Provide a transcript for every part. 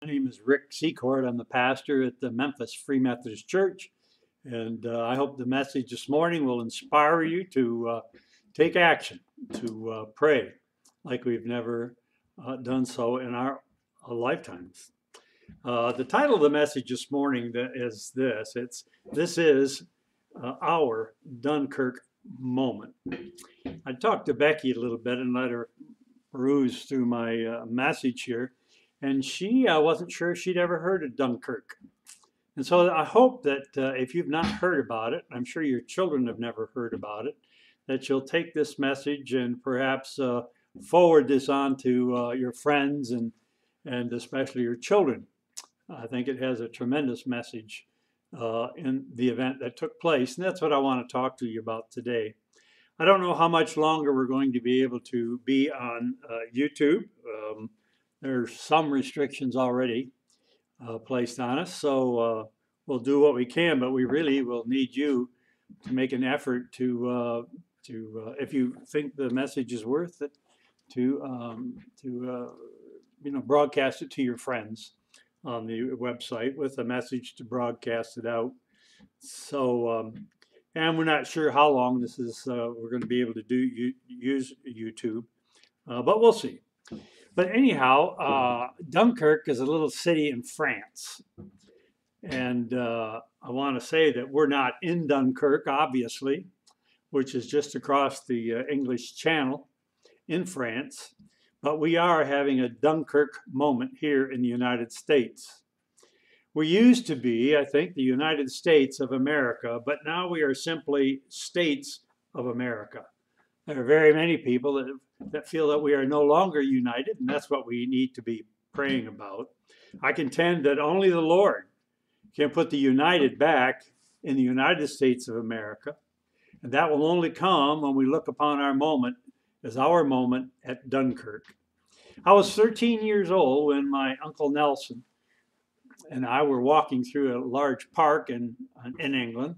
My name is Rick Secord. I'm the pastor at the Memphis Free Methodist Church, and I hope the message this morning will inspire you to take action, to pray like we've never done so in our lifetimes. The title of the message this morning is this. This is our Dunkirk moment. I talked to Becky a little bit and let her peruse through my message here, and she wasn't sure she'd ever heard of Dunkirk. And so I hope that if you've not heard about it, I'm sure your children have never heard about it, that you'll take this message and perhaps forward this on to your friends and especially your children. I think it has a tremendous message in the event that took place, and that's what I want to talk to you about today. I don't know how much longer we're going to be able to be on YouTube. There's some restrictions already placed on us, so we'll do what we can, but we really will need you to make an effort to if you think the message is worth it, to broadcast it to your friends on the website with a message to broadcast it out. So, and we're not sure how long this is. We're going to be able to use YouTube, but we'll see. But anyhow, Dunkirk is a little city in France. And I want to say that we're not in Dunkirk, obviously, which is just across the English Channel in France. But we are having a Dunkirk moment here in the United States. We used to be, I think, the United States of America, but now we are simply states of America. There are very many people that feel that we are no longer united, and that's what we need to be praying about. I contend that only the Lord can put the united back in the United States of America, and that will only come when we look upon our moment as our moment at Dunkirk. I was 13 years old when my Uncle Nelson and I were walking through a large park in England,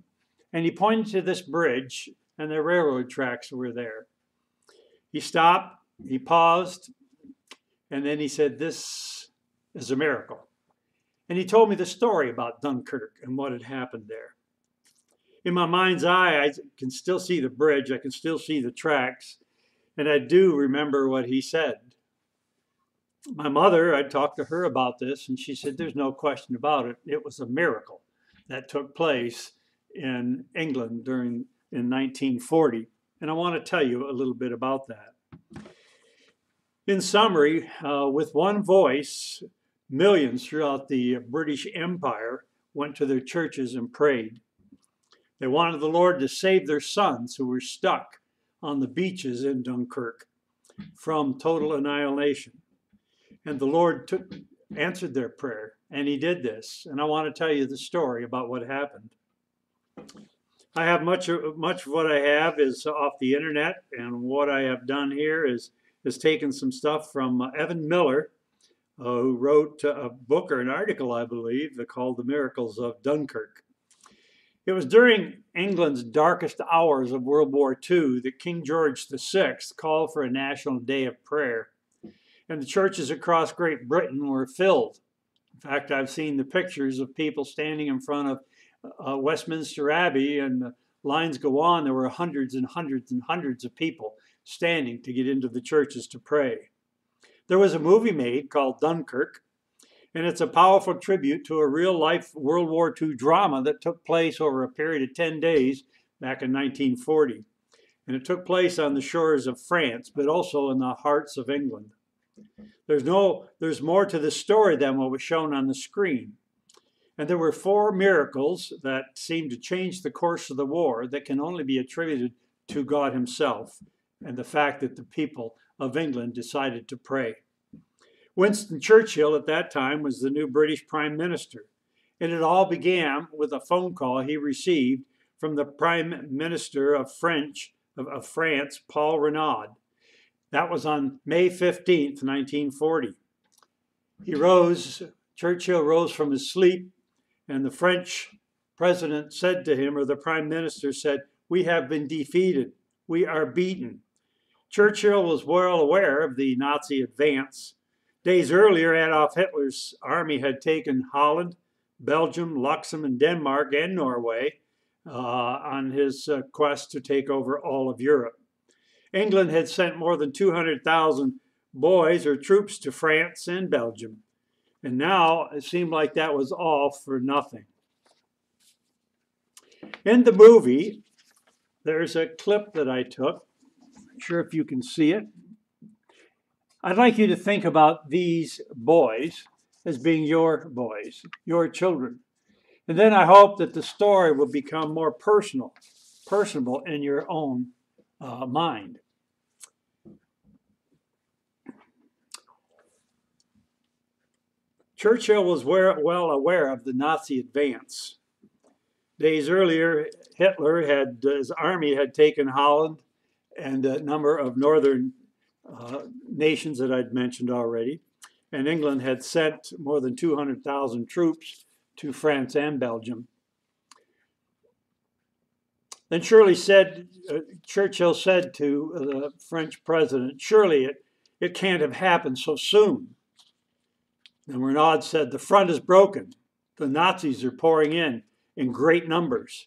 and he pointed to this bridge, and the railroad tracks were there. He stopped, he paused, and then he said, "This is a miracle." And he told me the story about Dunkirk and what had happened there. In my mind's eye, I can still see the bridge, I can still see the tracks, and I do remember what he said. My mother, I talked to her about this, and she said, "There's no question about it. It was a miracle that took place in England in 1940. And I want to tell you a little bit about that. In summary, with one voice, millions throughout the British Empire went to their churches and prayed. They wanted the Lord to save their sons who were stuck on the beaches in Dunkirk from total annihilation. And the Lord answered their prayer, and he did this. And I want to tell you the story about what happened. I have much of what I have is off the internet, and what I have done here is taken some stuff from Evan Miller, who wrote a book or an article, I believe, called The Miracles of Dunkirk. It was during England's darkest hours of World War II that King George VI called for a national day of prayer, and the churches across Great Britain were filled. In fact, I've seen the pictures of people standing in front of Westminster Abbey, and the lines go on. There were hundreds and hundreds and hundreds of people standing to get into the churches to pray. There was a movie made called Dunkirk, and it's a powerful tribute to a real-life World War II drama that took place over a period of 10 days back in 1940. And it took place on the shores of France, but also in the hearts of England. There's more to the story than what was shown on the screen. And there were 4 miracles that seemed to change the course of the war that can only be attributed to God himself and the fact that the people of England decided to pray. Winston Churchill at that time was the new British Prime Minister, and it all began with a phone call he received from the Prime Minister of France, Paul Renaud. That was on May 15th, 1940. Churchill rose from his sleep, and the French president said to him, or the prime minister said, "We have been defeated. We are beaten." Churchill was well aware of the Nazi advance Days earlier, Adolf Hitler's army had taken Holland, Belgium, Luxembourg, and Denmark, and Norway on his quest to take over all of Europe. England had sent more than 200,000 boys or troops to France and Belgium. And now it seemed like that was all for nothing. In the movie, there's a clip that I took. Not sure if you can see it. I'd like you to think about these boys as being your boys, your children. And then I hope that the story will become more personable in your own mind. Churchill was well aware of the Nazi advance. Days earlier, his army had taken Holland and a number of northern nations that I'd mentioned already, and England had sent more than 200,000 troops to France and Belgium. Then Churchill said to the French president, "Surely it can't have happened so soon." And Renaud said, "The front is broken. The Nazis are pouring in great numbers."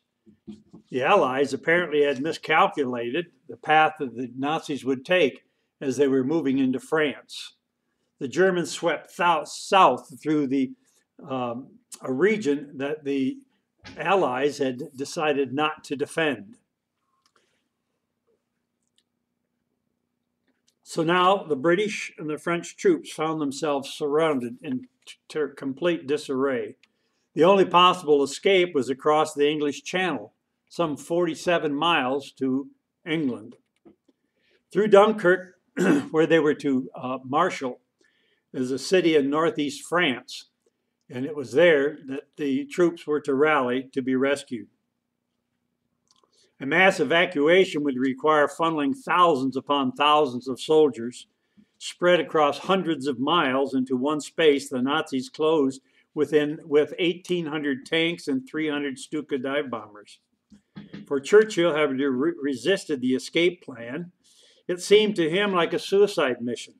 The Allies apparently had miscalculated the path that the Nazis would take as they were moving into France. The Germans swept south through a region that the Allies had decided not to defend. So now the British and the French troops found themselves surrounded in complete disarray. The only possible escape was across the English Channel, some 47 miles to England. Through Dunkirk, where they were to marshal, is a city in northeast France, and it was there that the troops were to rally to be rescued. A mass evacuation would require funneling thousands upon thousands of soldiers spread across hundreds of miles into one space the Nazis closed with 1,800 tanks and 300 Stuka dive bombers. For Churchill, having resisted the escape plan, it seemed to him like a suicide mission.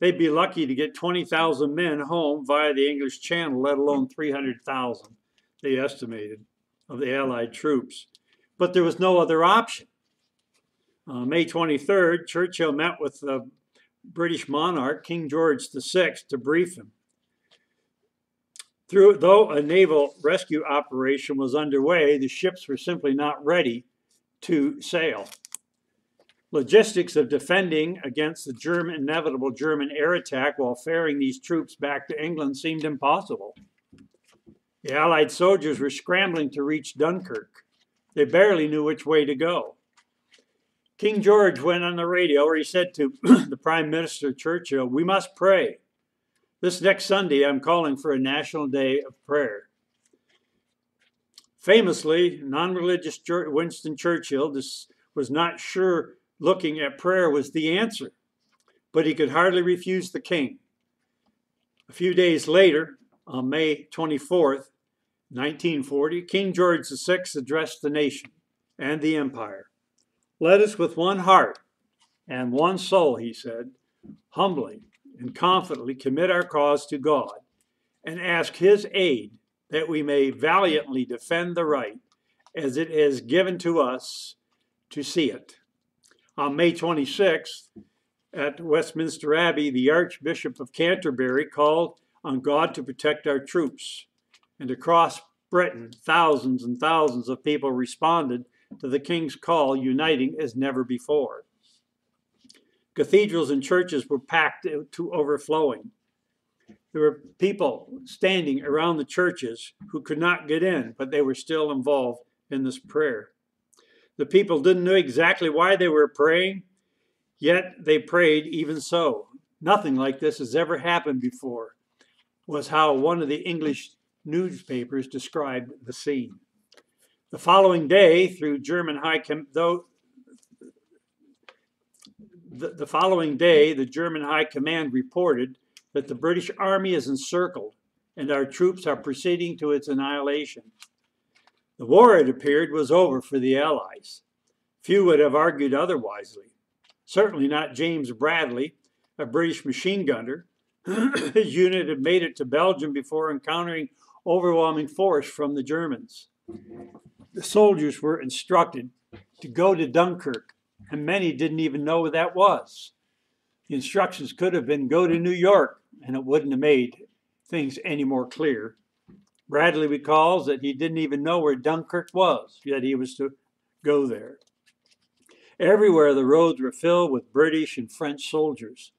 They'd be lucky to get 20,000 men home via the English Channel, let alone 300,000, they estimated, of the Allied troops. But there was no other option. May 23rd, Churchill met with the British monarch, King George VI, to brief him. Though a naval rescue operation was underway, the ships were simply not ready to sail. Logistics of defending against the inevitable German air attack while ferrying these troops back to England seemed impossible. The Allied soldiers were scrambling to reach Dunkirk. They barely knew which way to go. King George went on the radio where he said to the Prime Minister Churchill, "We must pray. This next Sunday, I'm calling for a national day of prayer." Famously, non-religious Winston Churchill was not sure looking at prayer was the answer, but he could hardly refuse the king. A few days later, on May 24th, 1940, King George VI addressed the nation and the empire. "Let us with one heart and one soul," he said, "humbly and confidently commit our cause to God and ask his aid that we may valiantly defend the right as it is given to us to see it." On May 26th, at Westminster Abbey, the Archbishop of Canterbury called on God to protect our troops. And across Britain, thousands and thousands of people responded to the King's call, uniting as never before. Cathedrals and churches were packed to overflowing. There were people standing around the churches who could not get in, but they were still involved in this prayer. The people didn't know exactly why they were praying, yet they prayed even so. "Nothing like this has ever happened before," was how one of the English newspapers described the scene. The following day, the German High Command reported that the British Army is encircled and our troops are proceeding to its annihilation. The war, it appeared, was over for the Allies. Few would have argued otherwise. Certainly not James Bradley, a British machine gunner, His unit had made it to Belgium before encountering overwhelming force from the Germans. The soldiers were instructed to go to Dunkirk, and many didn't even know where that was. The instructions could have been go to New York, and it wouldn't have made things any more clear. Bradley recalls that he didn't even know where Dunkirk was, yet he was to go there. Everywhere the roads were filled with British and French soldiers.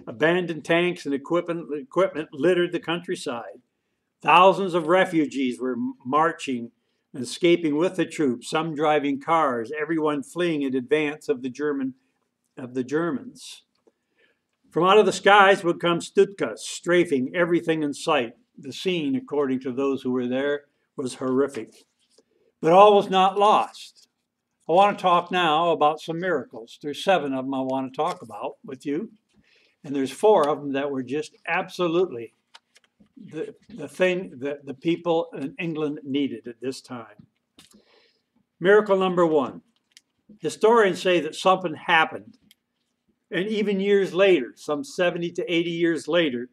Abandoned tanks and equipment littered the countryside. Thousands of refugees were marching and escaping with the troops, some driving cars, everyone fleeing in advance of the Germans. From out of the skies would come Stukas, strafing everything in sight. The scene, according to those who were there, was horrific. But all was not lost. I want to talk now about some miracles. There's 7 of them I want to talk about with you. And there's 4 of them that were just absolutely the thing that the people in England needed at this time. Miracle number 1. Historians say that something happened. And even years later, some 70 to 80 years later,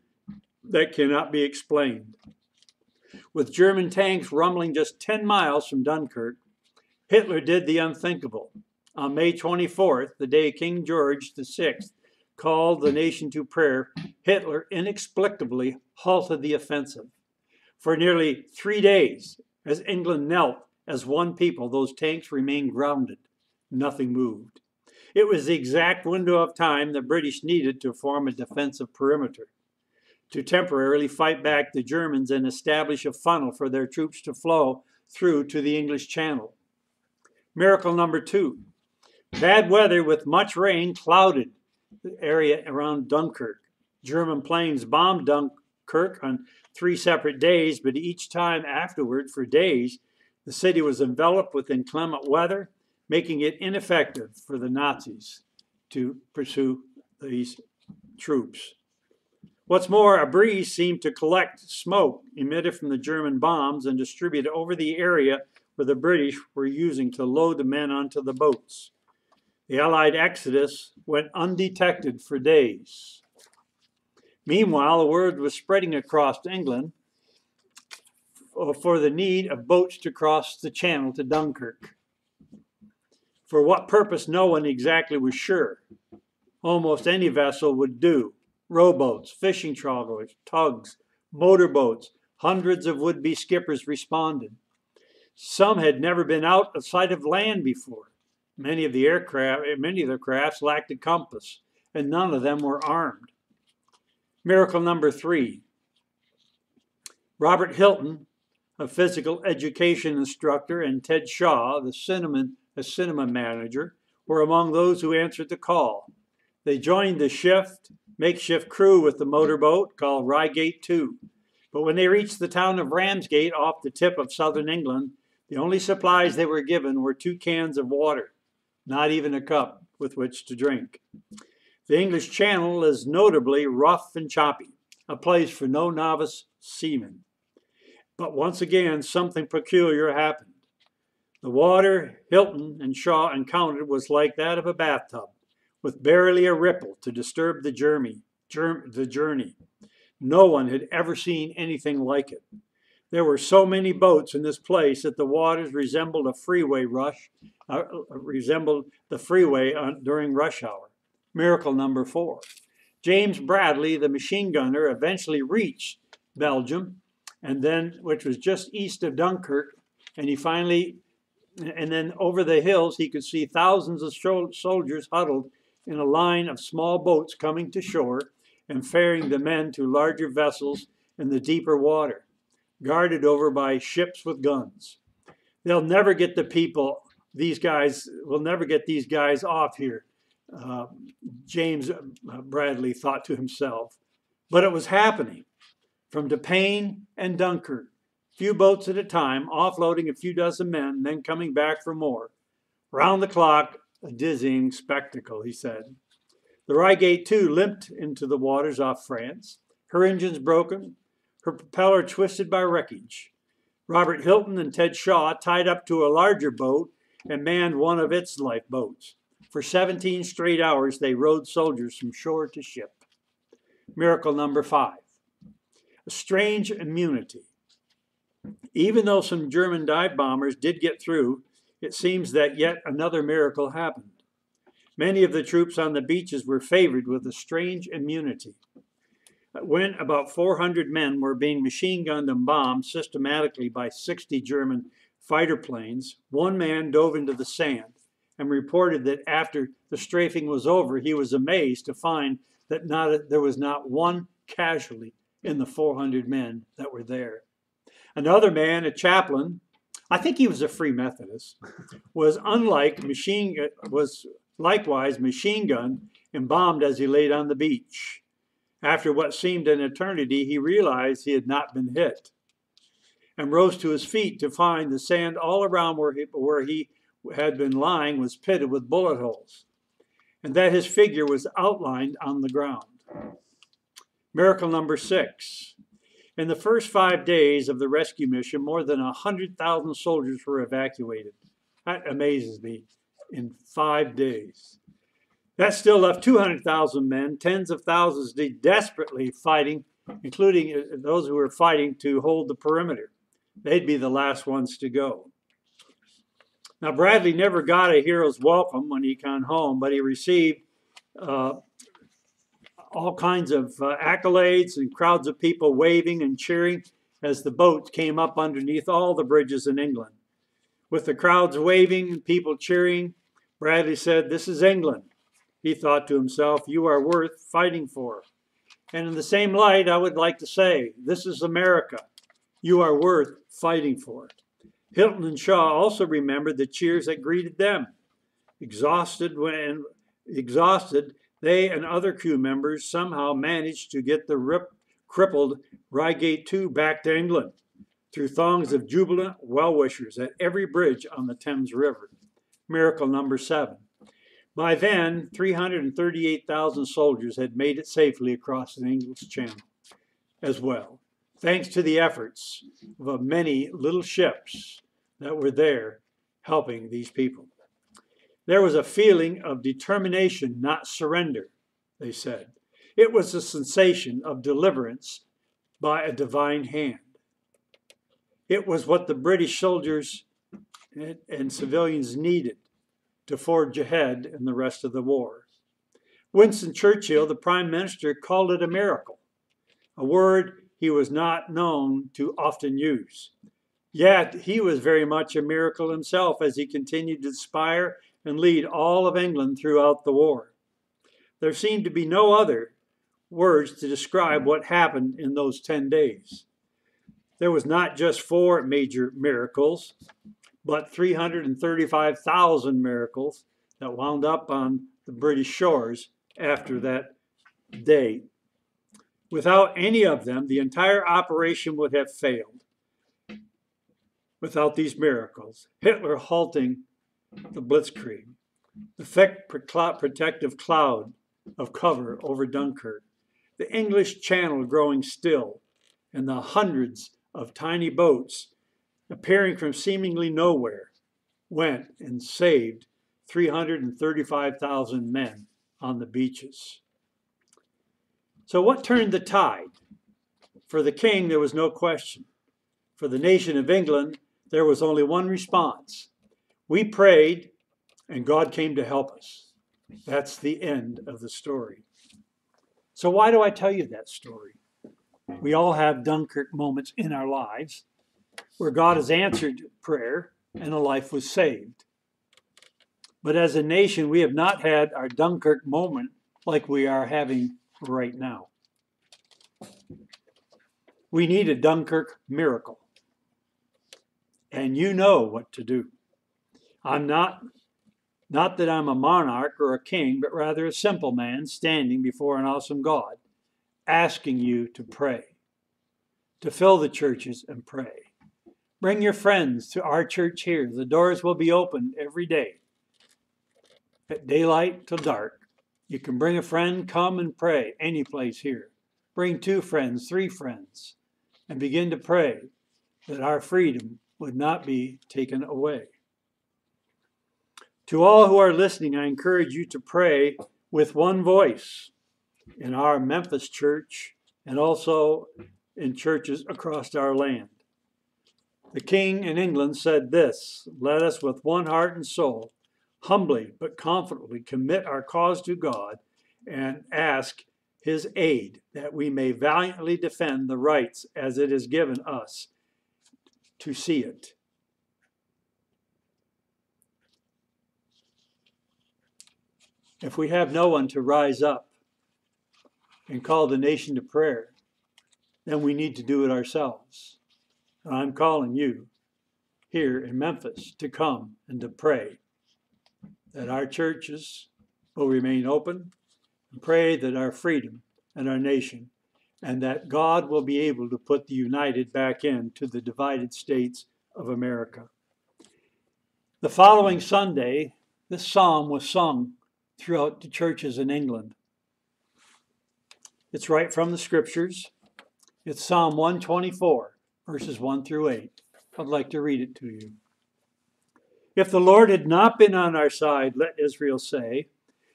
that cannot be explained. With German tanks rumbling just 10 miles from Dunkirk, Hitler did the unthinkable. On May 24th, the day King George VI called the nation to prayer, Hitler inexplicably halted the offensive. For nearly 3 days, as England knelt as one people, those tanks remained grounded. Nothing moved. It was the exact window of time the British needed to form a defensive perimeter, to temporarily fight back the Germans and establish a funnel for their troops to flow through to the English Channel. Miracle number 2. Bad weather with much rain clouded the area around Dunkirk. German planes bombed Dunkirk on 3 separate days, but each time afterward, for days, the city was enveloped with inclement weather, making it ineffective for the Nazis to pursue these troops. What's more, a breeze seemed to collect smoke emitted from the German bombs and distribute it over the area where the British were using to load the men onto the boats. The Allied exodus went undetected for days. Meanwhile, the word was spreading across England for the need of boats to cross the Channel to Dunkirk. For what purpose, no one exactly was sure. Almost any vessel would do. Rowboats, fishing trawlers, tugs, motorboats. Hundreds of would-be skippers responded. Some had never been out of sight of land before. Many of the crafts lacked a compass, and none of them were armed. Miracle number 3. Robert Hilton, a physical education instructor, and Ted Shaw, a cinema manager, were among those who answered the call. They joined the makeshift crew with the motorboat called Reigate 2. But when they reached the town of Ramsgate off the tip of southern England, the only supplies they were given were 2 cans of water, not even a cup with which to drink. The English Channel is notably rough and choppy, a place for no novice seamen. But once again, something peculiar happened. The water Hilton and Shaw encountered was like that of a bathtub, with barely a ripple to disturb the journey. No one had ever seen anything like it. There were so many boats in this place that the waters resembled the freeway during rush hour. Miracle number 4. James Bradley, the machine gunner, eventually reached Belgium, which was just east of Dunkirk, and then over the hills he could see thousands of soldiers huddled in a line of small boats coming to shore and ferrying the men to larger vessels in the deeper water, guarded over by ships with guns. They'll never get these guys off here, James Bradley thought to himself. But it was happening. From Depain and Dunkirk, few boats at a time, offloading a few dozen men, then coming back for more. Round the clock, a dizzying spectacle, he said. The Reigate 2 limped into the waters off France, her engines broken, her propeller twisted by wreckage. Robert Hilton and Ted Shaw tied up to a larger boat and manned one of its lifeboats. For 17 straight hours, they rowed soldiers from shore to ship. Miracle number 5. A strange immunity. Even though some German dive bombers did get through, it seems that yet another miracle happened. Many of the troops on the beaches were favored with a strange immunity. When about 400 men were being machine gunned and bombed systematically by 60 German fighter planes, one man dove into the sand and reported that after the strafing was over, he was amazed to find that there was not one casualty in the 400 men that were there. Another man, a chaplain, I think he was a Free Methodist, was likewise machine gunned and bombed as he laid on the beach. After what seemed an eternity, he realized he had not been hit and rose to his feet to find the sand all around where he had been lying was pitted with bullet holes, and that his figure was outlined on the ground. Miracle number 6. In the first 5 days of the rescue mission, more than 100,000 soldiers were evacuated. That amazes me. In 5 days. That still left 200,000 men, tens of thousands desperately fighting, including those who were fighting to hold the perimeter. They'd be the last ones to go. Now, Bradley never got a hero's welcome when he came home, but he received all kinds of accolades and crowds of people waving and cheering as the boat came up underneath all the bridges in England. With the crowds waving and people cheering, Bradley said, "This is England." He thought to himself, "You are worth fighting for." And in the same light, I would like to say, this is America. You are worth fighting for. Hilton and Shaw also remembered the cheers that greeted them. Exhausted, they and other crew members somehow managed to get the crippled Reigate II back to England through throngs of jubilant well-wishers at every bridge on the Thames River. Miracle number 7. By then, 338,000 soldiers had made it safely across the English Channel as well, thanks to the efforts of many little ships that were there helping these people. There was a feeling of determination, not surrender, they said. It was a sensation of deliverance by a divine hand. It was what the British soldiers and civilians needed to forge ahead in the rest of the war. Winston Churchill, the Prime Minister, called it a miracle, a word he was not known to often use. Yet he was very much a miracle himself as he continued to inspire and lead all of England throughout the war. There seemed to be no other words to describe what happened in those 10 days. There was not just 4 major miracles, but 335,000 miracles that wound up on the British shores after that day. Without any of them, the entire operation would have failed. Without these miracles, Hitler halting the Blitzkrieg, the thick protective cloud of cover over Dunkirk, the English Channel growing still, and the hundreds of tiny boats appearing from seemingly nowhere, went and saved 335,000 men on the beaches. So what turned the tide? For the king, there was no question. For the nation of England, there was only one response. We prayed, and God came to help us. That's the end of the story. So why do I tell you that story? We all have Dunkirk moments in our lives where God has answered prayer and a life was saved. But as a nation, we have not had our Dunkirk moment like we are having right now. We need a Dunkirk miracle. And you know what to do. I'm not that I'm a monarch or a king, but rather a simple man standing before an awesome God, asking you to pray, to fill the churches and pray. Bring your friends to our church here. The doors will be open every day, at daylight till dark. You can bring a friend, come and pray any place here. Bring 2 friends, 3 friends, and begin to pray that our freedom would not be taken away. To all who are listening, I encourage you to pray with one voice. in our Memphis church and also in churches across our land. The King in England said this, "Let us with one heart and soul, humbly but confidently commit our cause to God and ask his aid, that we may valiantly defend the rights as it is given us to see it." If we have no one to rise up and call the nation to prayer, then we need to do it ourselves. And I'm calling you here in Memphis to come and to pray that our churches will remain open, and pray that our freedom and our nation, and that God will be able to put the united back into the divided states of America. The following Sunday, this psalm was sung throughout the churches in England. It's right from the scriptures. It's Psalm 124, verses 1 through 8. I'd like to read it to you. If the Lord had not been on our side, let Israel say,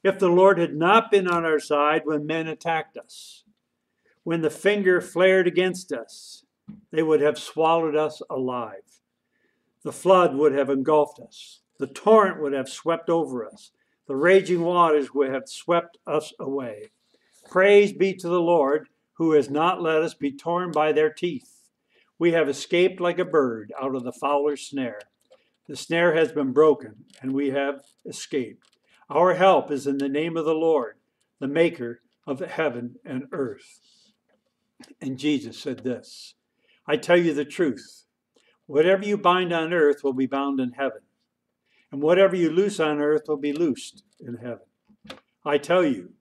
if the Lord had not been on our side when men attacked us, when the finger flared against us, they would have swallowed us alive. The flood would have engulfed us. The torrent would have swept over us. The raging waters would have swept us away. Praise be to the Lord, who has not let us be torn by their teeth. We have escaped like a bird out of the fowler's snare. The snare has been broken, and we have escaped. Our help is in the name of the Lord, the maker of heaven and earth. And Jesus said this, I tell you the truth. Whatever you bind on earth will be bound in heaven, and whatever you loose on earth will be loosed in heaven. I tell you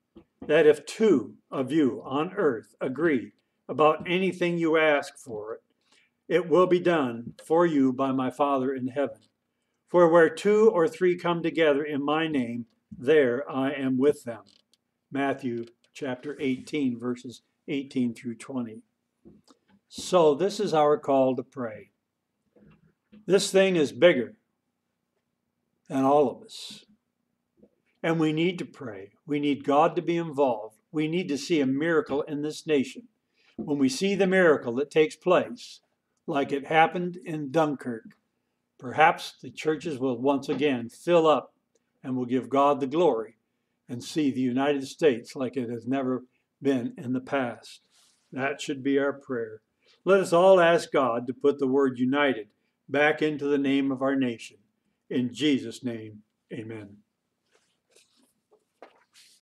that if two of you on earth agree about anything you ask for, it will be done for you by my Father in heaven. For where 2 or 3 come together in my name, there I am with them. Matthew chapter 18, verses 18 through 20. So this is our call to pray. This thing is bigger than all of us. And we need to pray. We need God to be involved. We need to see a miracle in this nation. When we see the miracle that takes place, like it happened in Dunkirk, perhaps the churches will once again fill up and will give God the glory and see the United States like it has never been in the past. That should be our prayer. Let us all ask God to put the word united back into the name of our nation. In Jesus' name, amen.